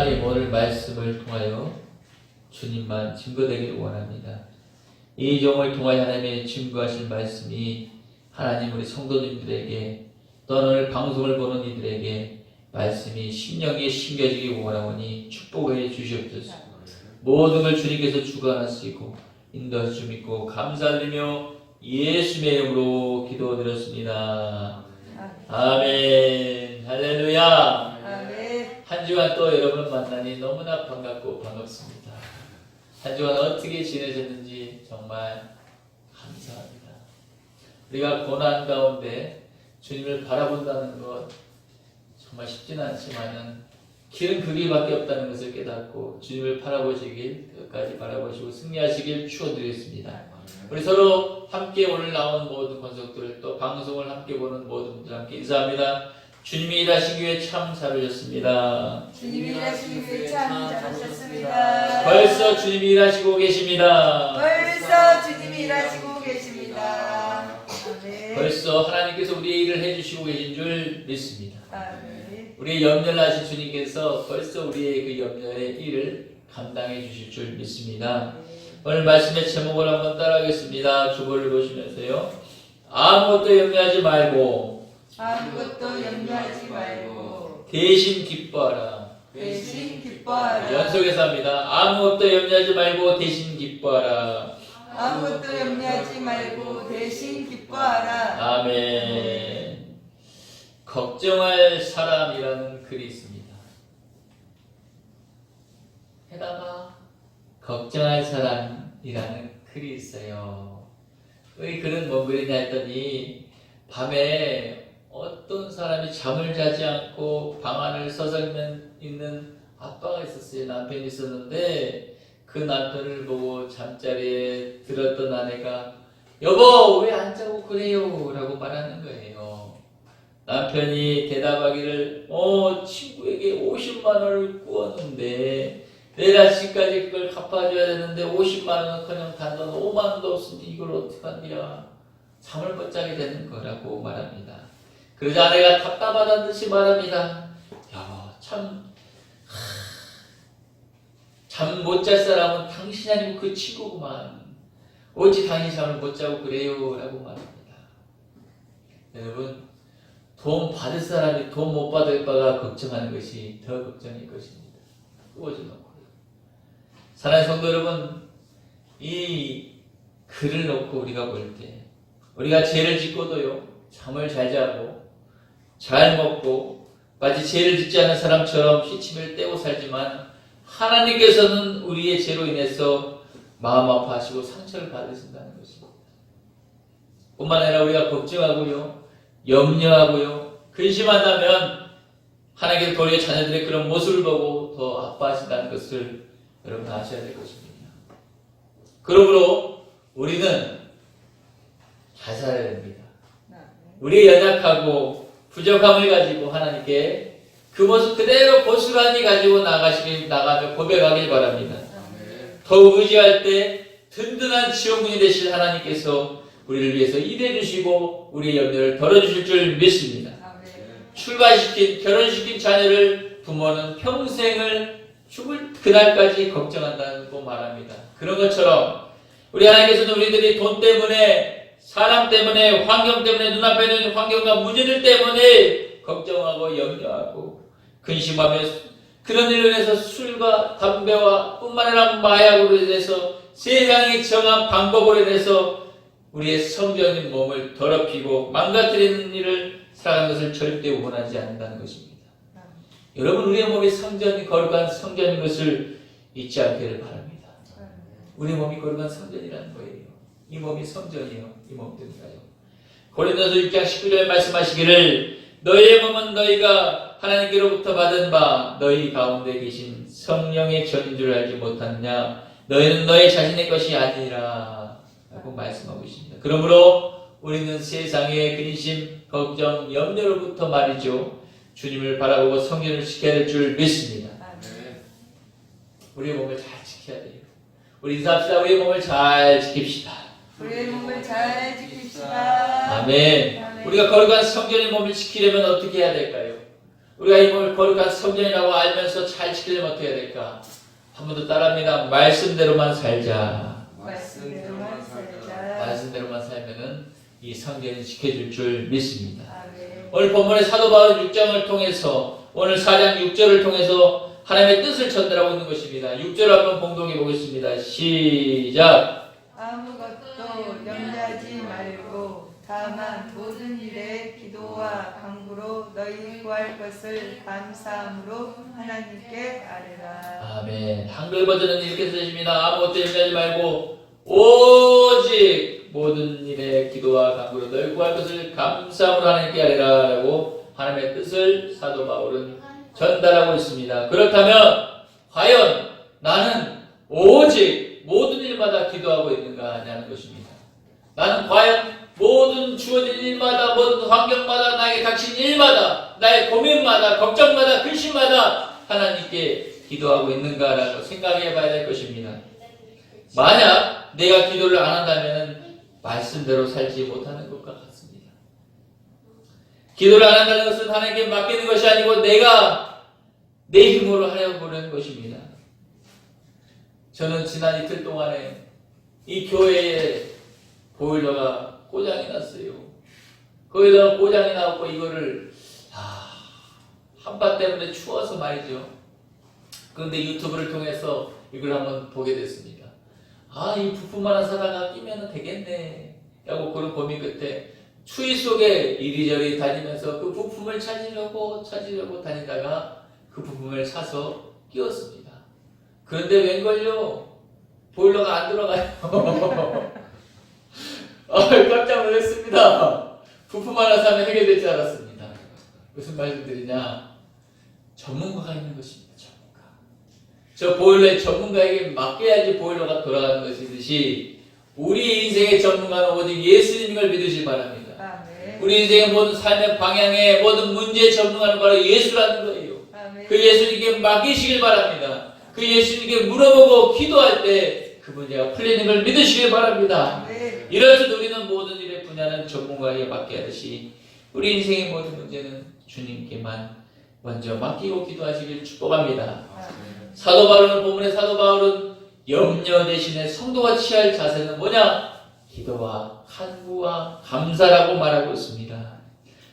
하나님 오늘 말씀을 통하여 주님만 증거되기를 원합니다. 이 종을 통하여 하나님의 증거하신 말씀이 하나님 우리 성도님들에게 또 오늘 방송을 보는 이들에게 말씀이 심령에 심겨지기 원하오니 축복해 주시옵소서. 모든 걸 주님께서 주관하시고 인도하실 줄 믿고 감사드리며 예수의 이름으로 기도드렸습니다. 아멘. 할렐루야. 아멘. 한 주간 또 여러분 만나니 너무나 반갑고 반갑습니다. 한 주간 어떻게 지내셨는지 정말 감사합니다. 우리가 고난 가운데 주님을 바라본다는 것 정말 쉽지는 않지만은 길은 그 길밖에 없다는 것을 깨닫고 주님을 바라보시길 끝까지 바라보시고 승리하시길 축원드리겠습니다. 우리 서로 함께 오늘 나온 모든 권속들 또 방송을 함께 보는 모든 분들 함께 인사합니다. 주님이 일하시기 위해 참 잘하셨습니다. 주님이 일하시기 위해 참 잘하셨습니다. 벌써 주님이 일하시고 계십니다. 벌써 주님이 일하시고 계십니다. 아멘. 벌써 하나님께서 우리의 일을 해주시고 계신 줄 믿습니다. 아멘. 우리의 염려를 하신 주님께서 벌써 우리의 그 염려의 일을 감당해 주실 줄 믿습니다. 오늘 말씀의 제목을 한번 따라하겠습니다. 주보를 보시면서요. 아무것도 염려하지 말고 아무것도 염려하지 말고 대신 기뻐하라. 대신 기뻐하라. 연속해서 합니다. 아무것도 염려하지 말고 대신 기뻐하라. 아무것도 염려하지 말고 대신 기뻐하라. 아멘. 걱정할 사람이라는 글이 있습니다. 해다가 걱정할 사람이라는 글이 있어요. 이 글은 뭔 글이냐 했더니 밤에 어떤 사람이 잠을 자지 않고 방 안을 서성이면 있는 아빠가 있었어요. 남편이 있었는데 그 남편을 보고 잠자리에 들었던 아내가 여보 왜 안 자고 그래요? 라고 말하는 거예요. 남편이 대답하기를 친구에게 50만 원을 구웠는데 내일 아침까지 그걸 갚아줘야 되는데 50만 원은 그냥 단돈 5만 원도 없으니 이걸 어떡하냐. 잠을 못 자게 되는 거라고 말합니다. 그러자 아내가 답답하다는 듯이 말합니다. 여보 잠 못 잘 사람은 당신이 아니고 그 친구구만. 어찌 당신이 잠을 못 자고 그래요? 라고 말합니다. 여러분 돈 받을 사람이 돈 못 받을 바가 걱정하는 것이 더 걱정일 것입니다. 꾸어져 놓고요. 사랑하는 성도 여러분, 이 글을 놓고 우리가 볼 때 우리가 죄를 짓고도요 잠을 잘 자고 잘 먹고 마치 죄를 짓지 않은 사람처럼 시침을 떼고 살지만 하나님께서는 우리의 죄로 인해서 마음 아파하시고 상처를 받으신다는 것입니다. 뿐만 아니라 우리가 걱정하고요 염려하고요 근심한다면 하나님께서 도리어 자녀들의 그런 모습을 보고 더 아파하신다는 것을 여러분 아셔야 될 것입니다. 그러므로 우리는 잘 살아야 됩니다. 우리의 연약하고 부족함을 가지고 하나님께 그 모습 그대로 고스란히 가지고 나가며 고백하길 바랍니다. 더욱 의지할 때 든든한 지원군이 되실 하나님께서 우리를 위해서 일해 주시고 우리의 염려를 덜어주실 줄 믿습니다. 결혼시킨 자녀를 부모는 평생을 죽을 그날까지 걱정한다고 말합니다. 그런 것처럼 우리 하나님께서는 우리들이 돈 때문에 사람 때문에 환경 때문에 눈앞에 있는 환경과 문제들 때문에 걱정하고 염려하고 근심하며 그런 일로 인해서 술과 담배와 뿐만 아니라 마약으로 인해서 세상이 정한 방법으로 인해서 우리의 성전인 몸을 더럽히고 망가뜨리는 일을 살아가는 것을 절대 원하지 않는다는 것입니다. 여러분 우리의 몸이 성전이 거룩한 성전인 것을 잊지 않기를 바랍니다. 우리 몸이 거룩한 성전이라는 거예요. 이 몸이 성전이요. 이 몸들인가요? 고린도서 6장 19절 말씀하시기를 너희의 몸은 너희가 하나님께로부터 받은 바 너희 가운데 계신 성령의 전인 줄 알지 못하느냐. 너희는 너희 자신의 것이 아니라 라고 말씀하고 있습니다. 그러므로 우리는 세상의 근심, 걱정, 염려로부터 말이죠. 주님을 바라보고 성전을 지켜야 될 줄 믿습니다. 우리의 몸을 잘 지켜야 돼요. 우리 인사합시다. 우리의 몸을 잘 지킵시다. 우리의 몸을 잘 지킵시다. 아멘. 우리가 거룩한 성전의 몸을 지키려면 어떻게 해야 될까요? 우리가 이걸 거룩한 성전이라고 알면서 잘 지키려면 어떻게 해야 될까? 한 번 더 따라합니다. 말씀대로만 살자. 말씀대로만 살자. 말씀대로만 살면은 이 성전이 지켜줄 줄 믿습니다. 아멘. 오늘 본문의 사도 바울 6장을 통해서 오늘 4장 6절을 통해서 하나님의 뜻을 전달하고 있는 것입니다. 6절 한번 봉독해 보겠습니다. 시작. 아무것도 염려하지 말고 다만 모든 일에 기도와 간구로 너희 구할 것을 감사함으로 하나님께 아뢰라. 아멘. 한글 버전은 이렇게 쓰십니다. 아무것도 염려하지 말고 오직 모든 일에 기도와 간구로 너희 구할 것을 감사함으로 하나님께 아뢰라 라고 하나님의 뜻을 사도 바울은 전달하고 있습니다. 그렇다면 과연 나는 오직 모든 일마다 기도하고 있는가 하냐는 것입니다. 나는 과연 모든 주어진 일마다 모든 환경마다 나에게 닥친 일마다 나의 고민마다 걱정마다 근심마다 하나님께 기도하고 있는가라는 걸 생각해 봐야 될 것입니다. 만약 내가 기도를 안 한다면 말씀대로 살지 못하는 것과 같습니다. 기도를 안 한다는 것은 하나님께 맡기는 것이 아니고 내가 내 힘으로 하려고 보는 것입니다. 저는 지난 이틀 동안에 이 교회에 보일러가 고장이 났어요. 거기다가 고장이 나고 이거를 한파 때문에 추워서 말이죠. 그런데 유튜브를 통해서 이걸 한번 보게 됐습니다. 이 부품 하나 사다가 끼면 되겠네 하고 그런 고민 끝에 추위 속에 이리저리 다니면서 그 부품을 찾으려고 다니다가 그 부품을 사서 끼웠습니다. 그런데 웬걸요? 보일러가 안 들어가요. 깜짝 놀랐습니다. 부품 하나 사면 해결될 줄 알았습니다. 무슨 말씀드리냐? 전문가가 있는 것입니다. 전문가. 저 보일러의 전문가에게 맡겨야지 보일러가 돌아가는 것이듯이 우리 인생의 전문가는 오직 예수님인 걸 믿으시기 바랍니다. 아멘. 우리 인생의 모든 삶의 방향의 모든 문제의 전문가는 바로 예수라는 거예요. 아멘. 그 예수님께 맡기시길 바랍니다. 그 예수님께 물어보고 기도할 때 그 문제가 풀리는 걸 믿으시길 바랍니다. 아멘. 이럴수록 우리는 모든 일의 분야는 전문가에게 맡겨야듯이 우리 인생의 모든 문제는 주님께만 먼저 맡기고 기도하시길 축복합니다. 사도 바울은 본문의 사도 바울은 염려 대신에 성도가 취할 자세는 뭐냐? 기도와 간구와 감사라고 말하고 있습니다.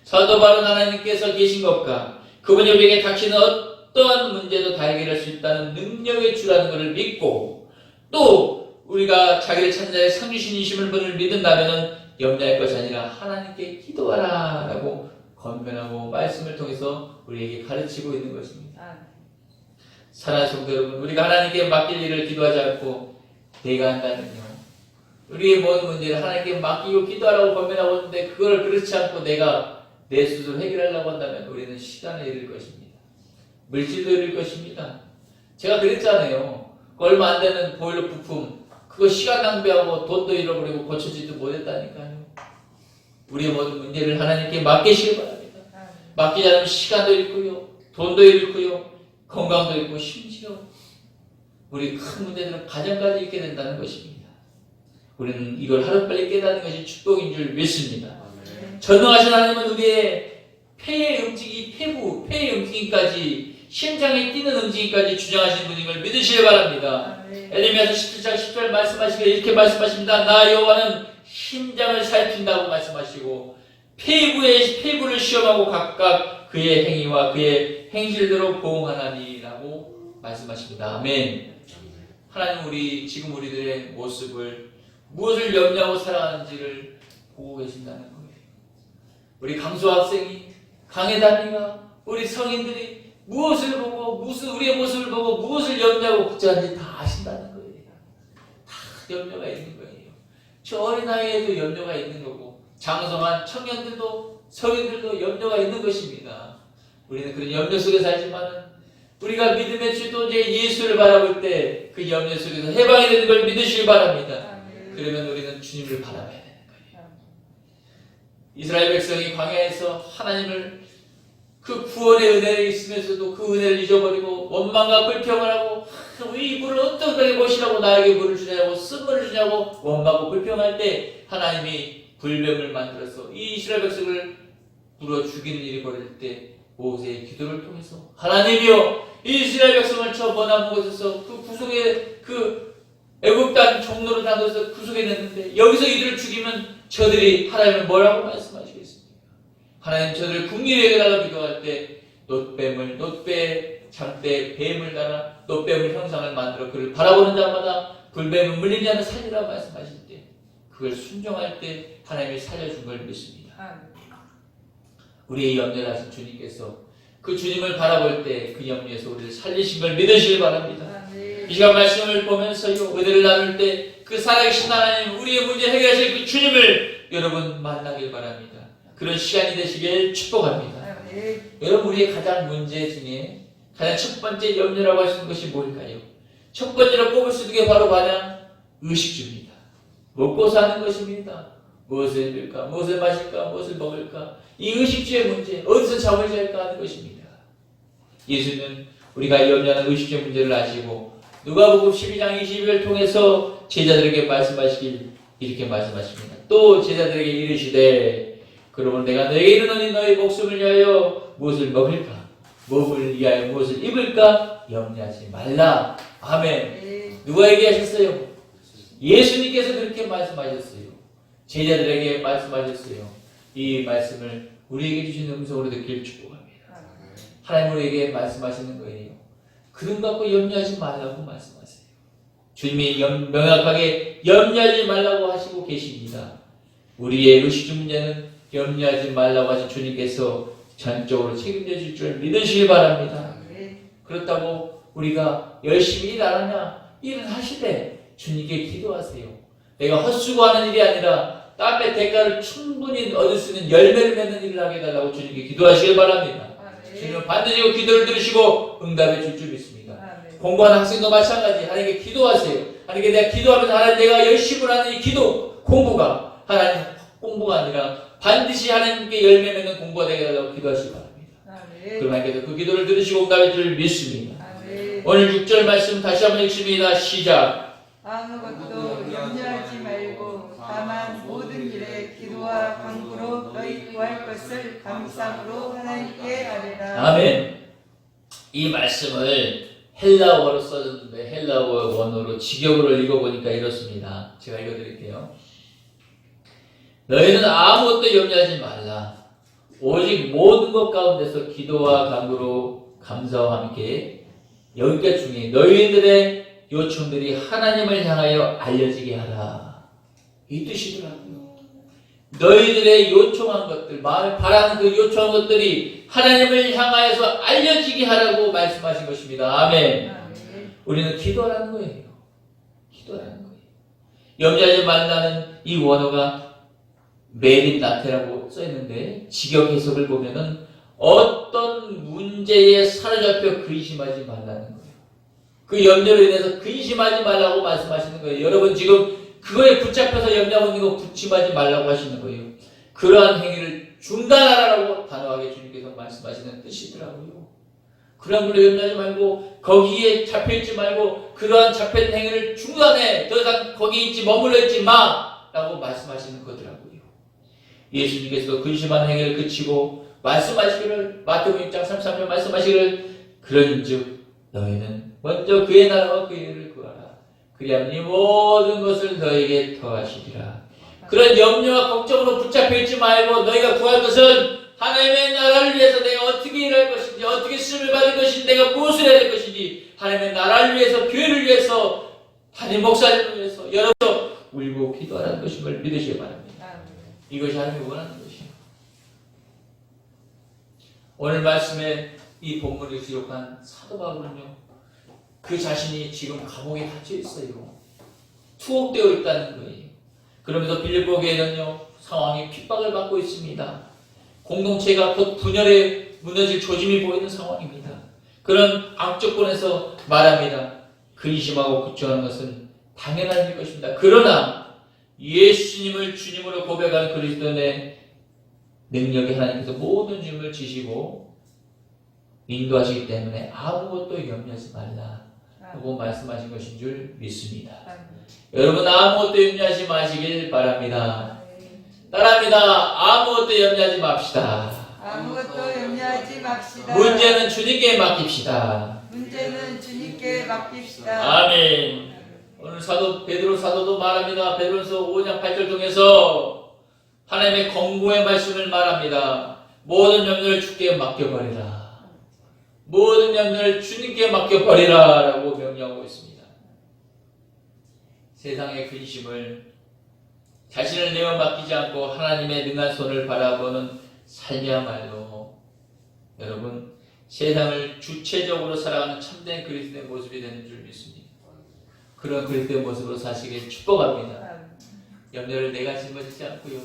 사도 바울은 하나님께서 계신 것과 그분이 우리에게 닥치는 어떠한 문제도 다 해결할 수 있다는 능력의 주라는 것을 믿고 또 우리가 자기를 찾는 자의 상주신이심을 분을 믿는다면 염려할 것이 아니라 하나님께 기도하라 라고 권면하고 말씀을 통해서 우리에게 가르치고 있는 것입니다. 사랑하는 성도 여러분, 우리가 하나님께 맡길 일을 기도하지 않고 내가 한다면요, 우리의 모든 문제를 하나님께 맡기고 기도하라고 권면하고 있는데 그걸 그렇지 않고 내가 내 스스로 해결하려고 한다면 우리는 시간을 잃을 것입니다. 물질도 잃을 것입니다. 제가 그랬잖아요. 얼마 안 되는 보일러 부품 그거 시간 낭비하고 돈도 잃어버리고 고쳐지지도 못했다니까요. 우리의 모든 문제를 하나님께 맡기시길 바랍니다. 맡기지 않으면 시간도 잃고요, 돈도 잃고요, 건강도 잃고 심지어 우리 큰 문제들은 가정까지 잃게 된다는 것입니다. 우리는 이걸 하루빨리 깨닫는 것이 축복인 줄 믿습니다. 전능하신 하나님은 우리의 폐의 움직이 폐의 움직임까지 심장에 뛰는 움직임까지 주장하시는 분인 걸 믿으시기 바랍니다. 에레미야서 17장 10절 말씀하시기를 이렇게 말씀하십니다. 나 여호와는 심장을 살핀다고 말씀하시고 폐부를 시험하고 각각 그의 행위와 그의 행실대로 보응하나니라고 말씀하십니다. 아멘. 하나님 지금 우리들의 모습을 무엇을 염려하고 살아가는지를 보고 계신다는 거예요. 우리 강수 학생이 강해담이가 우리 성인들이 무엇을 보고 우리의 모습을 보고 무엇을 염려하고 걱정하는지 다 아신다는 거예요. 다 염려가 있는 거예요. 저 어린 나이에도 염려가 있는 거고 장성한 청년들도 성인들도 염려가 있는 것입니다. 우리는 그런 염려 속에 살지만 우리가 믿음의 주도제 예수를 바라볼 때 그 염려 속에서 해방이 되는 걸 믿으시길 바랍니다. 그러면 우리는 주님을 바라봐야 되는 거예요. 이스라엘 백성이 광야에서 하나님을 그 구원의 은혜를 있으면서도 그 은혜를 잊어버리고 원망과 불평을 하고 이 물을 어떻게 모시라고 나에게 물을 주냐고 쓴물을 주냐고 원망하고 불평할 때 하나님이 불뱀을 만들어서 이 이스라엘 백성을 물어 죽이는 일이 벌어질 때 모세의 기도를 통해서 하나님이여 이스라엘 백성을 저 머나먼 곳에서 그 구속의 그 애굽 땅 종로로 당겨서 구속해냈는데 여기서 이들을 죽이면 저들이 하나님을 뭐라고 말씀하시겠습니까? 하나님 저들을 국리에 여겨달라고 기도할 때 놋뱀을 놋배 장대 뱀을 달아 놋뱀을 형상을 만들어 그를 바라보는 자마다 불뱀은 물리지 않는 살리라 말씀하실 때 그걸 순종할 때 하나님이 살려준 걸 믿습니다. 우리의 염려를 하신 주님께서 그 주님을 바라볼 때 그 염려에서 우리를 살리신 걸 믿으시길 바랍니다. 이 시간 말씀을 보면서요 은혜를 나눌 때 그 살아계신 하나님 우리의 문제 해결하실 그 주님을 여러분 만나길 바랍니다. 그런 시간이 되시길 축복합니다. 여러분 우리의 가장 문제 중에 가장 첫 번째 염려라고 할 수 있는 것이 뭘까요? 첫 번째로 꼽을 수 있는 게 바로 의식주입니다. 먹고 사는 것입니다. 무엇을 입을까? 무엇을 마실까? 무엇을 먹을까? 이 의식주의 문제 어디서 잠을 잘까 하는 것입니다. 예수는 우리가 염려하는 의식주의 문제를 아시고 누가복음 12장 22를 통해서 제자들에게 말씀하시길 이렇게 말씀하십니다. 또 제자들에게 이르시되 그러므로 내가 너에게 이르노니 너의 목숨을 위하여 무엇을 먹을까? 몸을 위하여 무엇을 입을까? 염려하지 말라. 아멘. 누가 얘기하셨어요? 예수님께서 그렇게 말씀하셨어요. 제자들에게 말씀하셨어요. 이 말씀을 우리에게 주신 음성으로 듣길 축복합니다. 하나님 우리에게 말씀하시는 거예요. 그런 것 갖고 염려하지 말라고 말씀하세요. 주님이 명확하게 염려하지 말라고 하시고 계십니다. 우리의 의식주 문제는 염려하지 말라고 하신 주님께서 전적으로 책임져 줄 줄 믿으시기 바랍니다. 그렇다고 우리가 열심히 일 안 하냐? 일은 하시되 주님께 기도하세요. 내가 헛수고하는 일이 아니라 땀의 대가를 충분히 얻을 수 있는 열매를 맺는 일을 하게 해달라고 주님께 기도하시길 바랍니다. 주님은 반드시 그 기도를 들으시고 응답해 줄 줄 믿습니다. 공부하는 학생도 마찬가지. 하나님께 기도하세요. 하나님께 내가 기도하면서 하나님 내가 열심히 하는 이 기도 공부가 하나님 공부가 아니라 반드시 하나님께 열매 맺는 공부가 되게 해달라고 기도하시기 바랍니다. 그럼 하나님께서 그 기도를 들으시고 응답해 줄 줄 믿습니다. 오늘 6절 말씀 다시 한번 읽습니다. 시작. 아무것도 염려하지 말고 다만 모든 일에 기도와 간구로 너희 구할 것을 감사함으로 하나님께 아뢰라. 아멘. 이 말씀을 헬라어로 써졌는데 헬라어 원어로 직역으로 읽어보니까 이렇습니다. 제가 읽어드릴게요. 너희는 아무것도 염려하지 말라. 오직 모든 것 가운데서 기도와 간구로 감사와 함께 여기까지 중에 너희들의 요청들이 하나님을 향하여 알려지게 하라. 이 뜻이더라고요. 너희들의 요청한 것들, 마음에 바라는 그 요청한 것들이 하나님을 향하여서 알려지게 하라고 말씀하신 것입니다. 아멘. 우리는 기도하라는 거예요. 기도하라는 거예요. 염려하지 말라는 이 원어가 메린나테라고 써있는데 직역 해석을 보면은 어떤 문제에 사로잡혀 근심하지 말라는 거예요. 그 염려로 인해서 근심하지 말라고 말씀하시는 거예요. 여러분 지금 그거에 붙잡혀서 염려하고 있는 거 붙임하지 말라고 하시는 거예요. 그러한 행위를 중단하라고 단호하게 주님께서 말씀하시는 뜻이더라고요. 그런 걸로 염려하지 말고 거기에 잡혀있지 말고 그러한 잡혀있는 행위를 중단해. 더 이상 거기 있지 머물러 있지 마 라고 말씀하시는 거더라고요. 예수님께서도 근심하는 행위를 그치고 말씀하시기를 마태복음 6장 33절 말씀하시기를 그런즉 너희는 먼저 그의 나라와 그의 의를 구하라. 그리하면 이 모든 것을 너에게 더하시리라. 그런 염려와 걱정으로 붙잡혀있지 말고 너희가 구할 것은 하나님의 나라를 위해서 내가 어떻게 일할 것인지 어떻게 쓰임을 받을 것인지 내가 무엇을 해야 될 것인지 하나님의 나라를 위해서 교회를 위해서 담임 목사님을 위해서 여러분도 울고 기도하라는 것임을 믿으시기 바랍니다. 이것이 하나님이 원하는 것이에요. 오늘 말씀에 이 본문을 기록한 사도 바울은요 그 자신이 지금 감옥에 갇혀 있어요. 투옥되어 있다는 거예요. 그러면서 빌립보 교회는요 상황이 핍박을 받고 있습니다. 공동체가 곧 분열에 무너질 조짐이 보이는 상황입니다. 그런 악조건에서 말합니다. 근심하고 걱정하는 것은 당연한 일 것입니다. 그러나 예수님을 주님으로 고백하는 그리스도인의 능력이 하나님께서 모든 짐을 지시고 인도하시기 때문에 아무것도 염려하지 말라라고 말씀하신 것인 줄 믿습니다. 여러분 아무것도 염려하지 마시길 바랍니다. 따라합니다. 아무것도 염려하지 맙시다. 아무것도 염려하지 조심합시다. 문제는 주님께 맡깁시다. 문제는 주님께 맡깁시다. 아멘. 오늘 사도 베드로 사도도 말합니다. 베드로서 5장 8절 통해서 하나님의 권고의 말씀을 말합니다. 모든 염려를 주께 맡겨버리라. 모든 염려를 주님께 맡겨버리라 라고 명령하고 있습니다. 세상의 근심을 자신을 내어 맡기지 않고 하나님의 능한 손을 바라보는 삶이야말로 여러분 세상을 주체적으로 살아가는 참된 그리스도의 모습이 되는 줄 믿습니다. 그런 그리스도의 모습으로 사시길 축복합니다. 염려를 내가 짊어지지 않고요.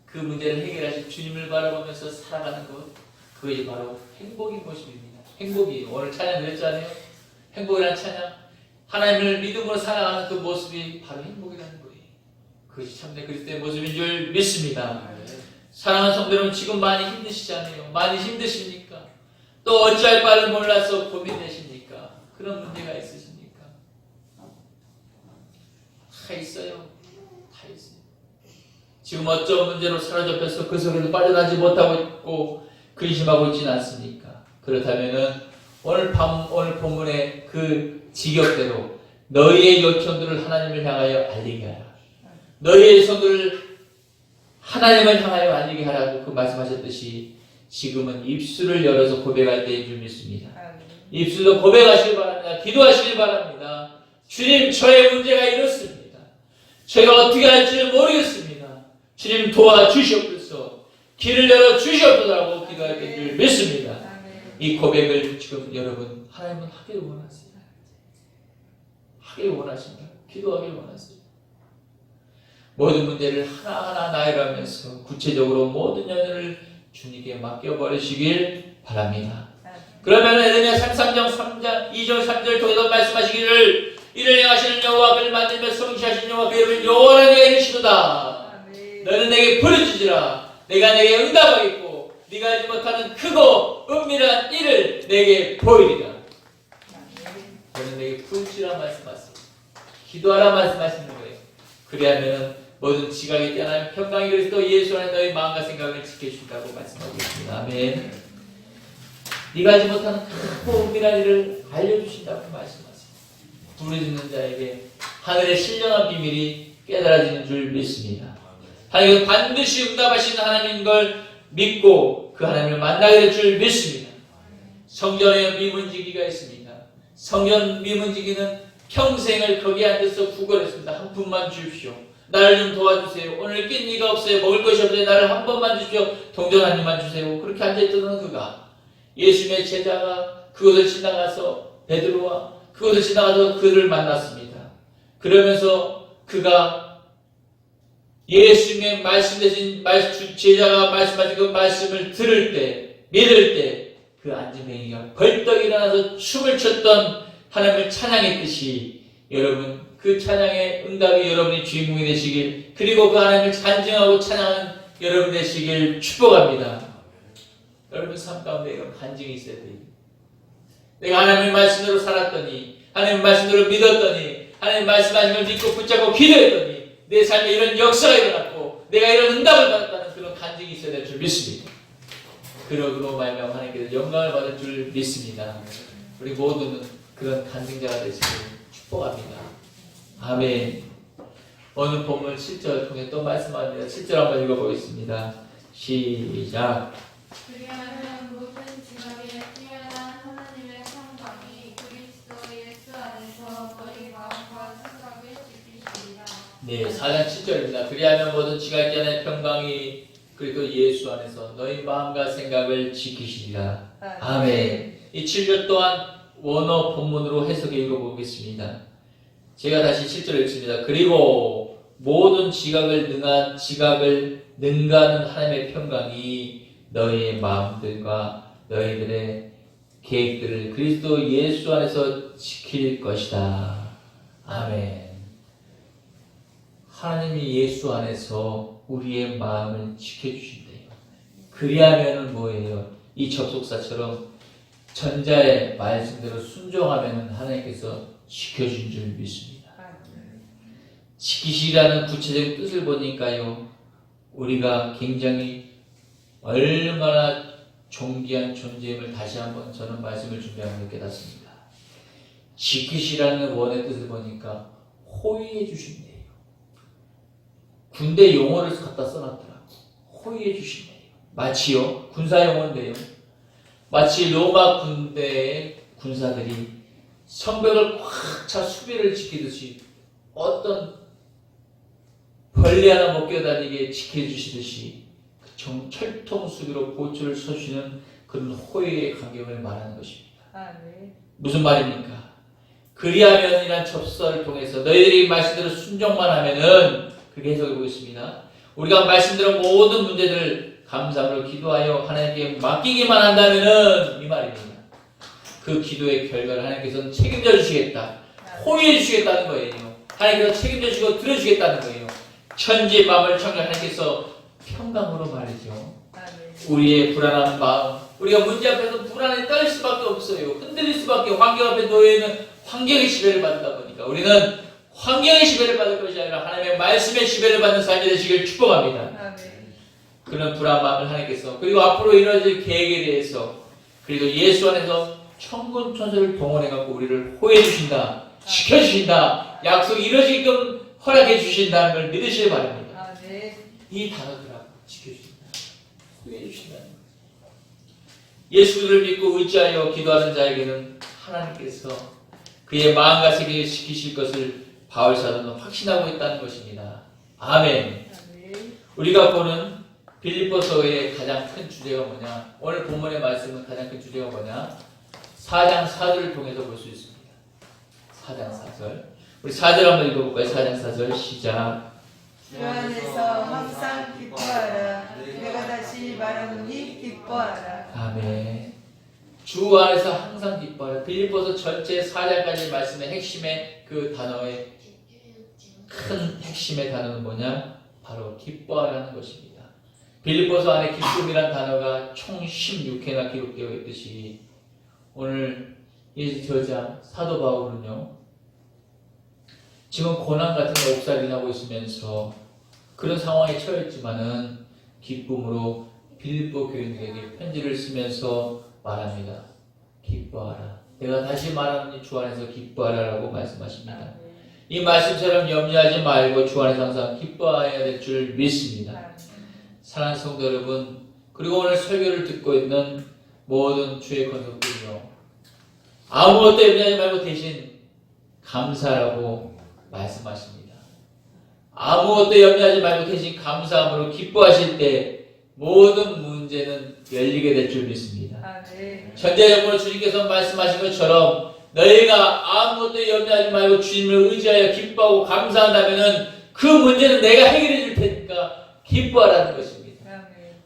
그 문제를 해결하신 주님을 바라보면서 살아가는 것, 그것이 바로 행복인 모습입니다. 행복이 오늘 찬양 드렸잖아요. 행복이라는 찬양, 하나님을 믿음으로 살아가는 그 모습이 바로 행복이라는 거예요. 그것이 참된 그리스도의 모습인 줄 믿습니다. 사랑하는 성도 여러분, 지금 많이 힘드시잖아요. 많이 힘드십니까? 또 어찌할 바를 몰라서 고민되십니까? 그런 문제가 있으십니까? 다 있어요. 다 있어요. 지금 어쩌면 문제로 사로잡혀서 그 속에서 빠져나지 못하고 있고 근심하고 있지는 않습니까? 그렇다면은 오늘 본문의 그 직역대로 너희의 요청들을 하나님을 향하여 알리게 하라. 너희의 성들을 하나님을 향하여 알리게 하라고 그 말씀하셨듯이 지금은 입술을 열어서 고백할 때인 줄 믿습니다. 입술로 고백하시길 바랍니다. 기도하시길 바랍니다. 주님, 저의 문제가 이렇습니다. 제가 어떻게 할지를 모르겠습니다. 주님 도와주시옵소서. 길을 열어 주시옵소서라고 기도할 때인 줄 믿습니다. 이 고백을 지금 여러분 하나님은 하기를 원하세요. 하기를 원하십니다. 기도하기를 원하세요. 모든 문제를 하나하나 나열하면서 구체적으로 모든 연연을 주님께 맡겨버리시길 바랍니다. 그러면 에레미야 33장 3장 2절 3절 통해서 말씀하시기를 이를 행하시는 여호와 그를 만들며 성취하시는 여호와 그 이름을 여호와라 내가 이르시도다. 너는 내게 부르짖으라. 내가 내게 응답하겠고 네가 알지 못하는 크고 은밀한 일을 내게 보이리라. 너는 내게 부르짖으라 말씀하세요. 기도하라 말씀하시는 거예요. 그리하면 모든 지각이 떠나면 평강이 그리스도 예수 안에 너희 마음과 생각을 지켜준다고 말씀하고 있습니다. 아멘. 네가 알지 못하는 크고 은밀한 일을 알려주신다고 말씀하세요. 부르짖는 자에게 하늘의 신령한 비밀이 깨달아지는 줄 믿습니다. 하나님은 반드시 응답하시는 하나님인 걸 믿고 그 하나님을 만나게 될 줄 믿습니다. 성전에 미문지기가 있습니다. 성전 미문지기는 평생을 거기에 앉아서 구걸했습니다. 한 푼만 주십시오. 나를 좀 도와주세요. 오늘 낀니가 없어요. 먹을 것이 없어요. 나를 한 번만 주십시오. 동전 한 입만 주세요. 그렇게 앉아있던 그가 예수님의 제자가 그곳을 지나가서 베드로와 그곳을 지나가서 그를 만났습니다. 그러면서 그가 예수님의 말씀 대신 제자가 말씀하신 그 말씀을 들을 때 믿을 때 그 앉은 뱅이가 벌떡 일어나서 춤을 췄던 하나님을 찬양했듯이 여러분 그 찬양의 응답이 여러분의 주인공이 되시길 그리고 그 하나님을 간증하고 찬양하는 여러분 되시길 축복합니다. 여러분 삶 가운데 이런 간증이 있어야 돼요. 내가 하나님의 말씀대로 살았더니 하나님의 말씀대로 믿었더니 하나님 말씀하신 걸 믿고 붙잡고 기도했더니 내 삶에 이런 역사가 일어났고 내가 이런 응답을 받았다는 그런 간증이 있어야 될 줄 믿습니다. 그러므로 말미암아 하나님께서 영광을 받을 줄 믿습니다. 우리 모두는 그런 간증자가 되시길 축복합니다. 아멘. 오늘 본문 7절 통해 또 말씀합니다. 7절 한번 읽어보겠습니다. 시작. 그리하면 모든 지각에 뛰어난 하나님의 평강이 그리스도 예수 안에서 너희 마음과 생각을 지키시리라. 네, 4장 7절입니다. 그리하면 모든 지각에 뛰어난 평강이 그리고 예수 안에서 너희 마음과 생각을 지키시리라. 아멘. 이 7절 또한 원어 본문으로 해석해 읽어보겠습니다. 제가 다시 7절 읽습니다. 그리고 모든 지각을 능가하는 하나님의 평강이 너희의 마음들과 너희들의 계획들을 그리스도 예수 안에서 지킬 것이다. 아멘. 하나님이 예수 안에서 우리의 마음을 지켜주신대요. 그리하면은 뭐예요? 이 접속사처럼 전자의 말씀대로 순종하면은 하나님께서 지켜준 줄 믿습니다. 지키시라는 구체적인 뜻을 보니까요, 우리가 굉장히 얼마나 존귀한 존재임을 다시 한번 저는 말씀을 준비하면서 깨닫습니다. 지키시라는 원의 뜻을 보니까 호위해 주신대요. 군대 용어를 갖다 써놨더라고. 호위해 주신대요. 마치요, 군사 용어인데요. 마치 로마 군대의 군사들이 성벽을 꽉 차 수비를 지키듯이 어떤 벌레 하나 못 껴다니게 지켜주시듯이 철통 수비로 보초를 서주시는 그런 호의의 간격을 말하는 것입니다. 무슨 말입니까? 그리하면이란 첩서를 통해서 너희들이 말씀대로 순종만 하면은, 그렇게 해석해 보겠습니다. 우리가 말씀대로 모든 문제들을 감사함으로 기도하여 하나님께 맡기기만 한다면은, 이 말입니다. 그 기도의 결과를 하나님께서는 책임져 주시겠다. 호의해 주시겠다는 거예요. 하나님께서 책임져 주시고 들어주시겠다는 거예요. 천지 만물 창조 하나님께서 평강으로 말이죠. 우리의 불안한 마음, 우리가 문제 앞에서 불안에 떨 수밖에 없어요. 흔들릴 수밖에, 환경 앞에 놓여있는 환경의 지배를 받다 보니까 우리는 환경의 지배를 받을 것이 아니라 하나님의 말씀의 지배를 받는 삶이 되시길 축복합니다. 그런 불안한 마음을 하나님께서, 그리고 앞으로 이루어질 계획에 대해서, 그리고 예수 안에서 천군 천사를 동원해갖고 우리를 호해해 주신다, 지켜주신다, 약속이 이루어지게끔 허락해 주신다는 걸 믿으시기 바랍니다. 이 단어들하고 지켜주신다, 호해해 주신다는 것. 예수를 믿고 의지하여 기도하는 자에게는 하나님께서 그의 마음과 생각을 지키실 것을 바울 사도는 확신하고 있다는 것입니다. 아멘. 우리가 보는 빌립보서의 가장 큰 주제가 뭐냐? 오늘 본문의 말씀은 가장 큰 주제가 뭐냐? 4장 4절을 통해서 볼 수 있습니다. 4장 4절. 우리 4절 한번 읽어볼까요? 4장 4절 시작. 주 안에서 항상 기뻐하라. 내가 다시 말하노니 기뻐하라. 아멘. 주 안에서 항상 기뻐하라. 빌립보서 전체 4장까지 말씀의 핵심의 그 단어의 큰 핵심의 단어는 뭐냐? 바로 기뻐하라는 것입니다. 빌립보서 안에 기쁨이란 단어가 총 16회나 기록되어 있듯이 오늘 이 저자 사도 바울은요, 지금 고난 같은 거 옥살이나고 있으면서 그런 상황에 처했지만은 기쁨으로 빌립보 교인들에게 편지를 쓰면서 말합니다. 기뻐하라. 내가 다시 말하노니 주 안에서 기뻐하라라고 말씀하십니다. 이 말씀처럼 염려하지 말고 주 안에서 항상 기뻐해야 될 줄 믿습니다. 사랑하는 성도 여러분, 그리고 오늘 설교를 듣고 있는 모든 주의 권속들이요, 아무것도 염려하지 말고 대신 감사라고 말씀하십니다. 아무것도 염려하지 말고 대신 감사함으로 기뻐하실 때 모든 문제는 열리게 될 줄 믿습니다. 전제적으로 주님께서 말씀하신 것처럼 너희가 아무것도 염려하지 말고 주님을 의지하여 기뻐하고 감사한다면 그 문제는 내가 해결해 줄 테니까 기뻐하라는 것입니다.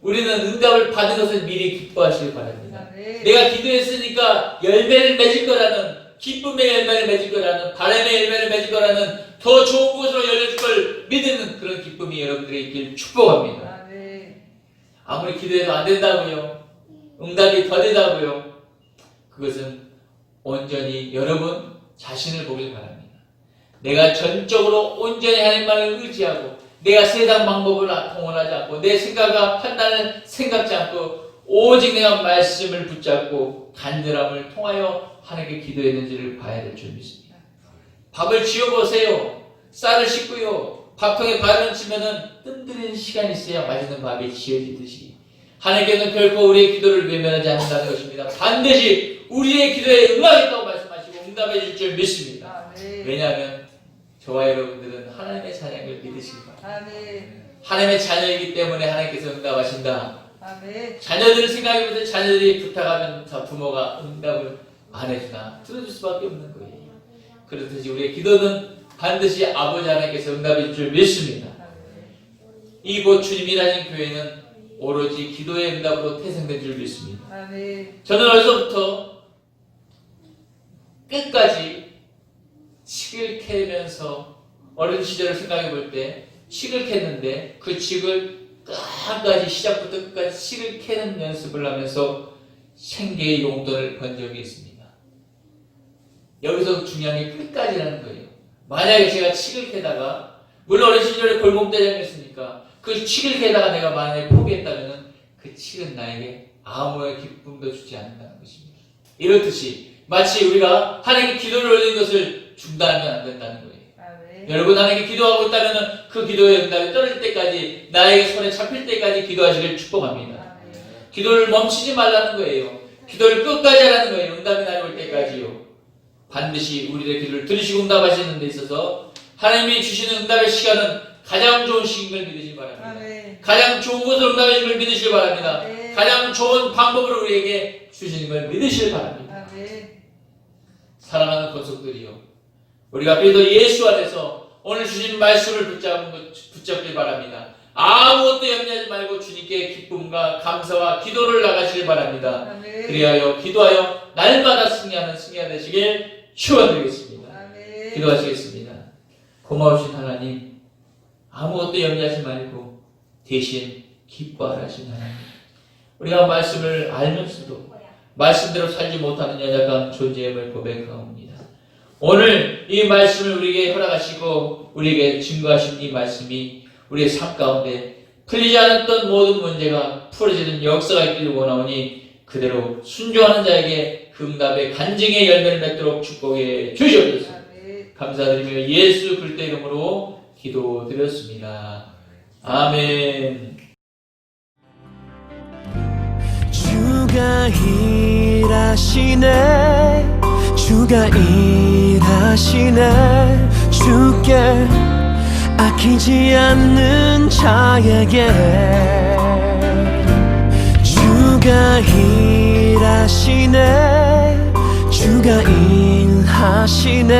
우리는 응답을 받은 것을 미리 기뻐하시길 바랍니다. 내가 기도했으니까 열매를 맺을 거라는, 기쁨의 열매를 맺을 거라는, 바람의 열매를 맺을 거라는, 더 좋은 곳으로 열려줄 걸 믿는 그런 기쁨이 여러분들에게 있길 축복합니다. 아무리 기도해도 안 된다고요, 응답이 더디다고요, 그것은 온전히 여러분 자신을 보길 바랍니다. 내가 전적으로 온전히 하나님만을 의지하고 내가 세상 방법을 통원하지 않고 내 생각과 판단을 생각지 않고 오직 내가 말씀을 붙잡고 간절함을 통하여 하나님께 기도했는지를 봐야 될 줄 믿습니다. 밥을 지어보세요. 쌀을 씻고요, 밥통에 발을 치면은 뜸들이는 시간이 있어야 맛있는 밥이 지어지듯이 하나님께서는 결코 우리의 기도를 외면하지 않는다는 것입니다. 반드시 우리의 기도에 응하겠다고 말씀하시고 응답해 줄 줄 믿습니다. 왜냐하면 저와 여러분들은 하나님의 자녀를 믿으시기 바랍니다. 하나님의 자녀이기 때문에 하나님께서 응답하신다. 자녀들을 생각해보세요. 자녀들이 부탁하면 부모가 응답을 안 해주나 들어줄 수밖에 없는 거예요. 그렇듯이 우리의 기도는 반드시 아버지 하나님께서 응답해 줄 줄 믿습니다. 이곳 주님이라는 교회는 오로지 기도의 응답으로 태생된 줄 믿습니다. 저는 어려서부터 끝까지 칡을 캐면서 어린 시절을 생각해 볼 때 칡을 캤는데 그 칡을 끝까지 시작부터 끝까지 칡을 캐는 연습을 하면서 생계의 용돈을 번 적이 있습니다. 여기서 중요한 게 끝까지라는 거예요. 만약에 제가 칡을 캐다가, 물론 어린 시절에 골목대장이었으니까 그 칡을 캐다가 내가 만약에 포기했다면 그 칡은 나에게 아무의 기쁨도 주지 않는다는 것입니다. 이렇듯이 마치 우리가 하나님께 기도를 올리는 것을 중단하면 안 된다는 거예요. 아멘. 여러분 하나님께 기도하고 있다면 그 기도의 응답이 떨어질 때까지 나에게 손에 잡힐 때까지 기도하시길 축복합니다. 아멘. 기도를 멈추지 말라는 거예요. 기도를 끝까지 하라는 거예요. 응답이 나올 때까지요. 반드시 우리의 기도를 들으시고 응답하시는 데 있어서 하나님이 주시는 응답의 시간은 가장 좋은 시기를 믿으시기 바랍니다. 아멘. 가장 좋은 것으로 응답의 시기를 믿으시기 바랍니다. 아멘. 가장 좋은 방법으로 우리에게 주시는 걸 믿으시기 바랍니다. 아멘. 사랑하는 권속들이요, 우리가 그래도 예수 안에서 오늘 주신 말씀을 붙잡길 바랍니다. 아무것도 염려하지 말고 주님께 기쁨과 감사와 기도를 나가시길 바랍니다. 아멘. 그리하여 기도하여 날마다 승리하는 승리가 되시길 축원드리겠습니다. 아멘. 기도하시겠습니다. 고마우신 하나님, 아무것도 염려하지 말고 대신 기뻐하시는 하나님, 우리가 말씀을 알면서도 말씀대로 살지 못하는 연약한 존재임을 고백하옵니다. 오늘 이 말씀을 우리에게 허락하시고 우리에게 증거하신 이 말씀이 우리의 삶 가운데 풀리지 않았던 모든 문제가 풀어지는 역사가 있기를 원하오니 그대로 순종하는 자에게 그 응답의 간증의 열매를 맺도록 축복해 주시옵소서. 아멘. 감사드리며 예수 그리스도 이름으로 기도드렸습니다. 아멘. 주가 일하시네, 주가 일하시네. 주께 아끼지 않는 자에게 주가 일하시네, 주가 일하시네.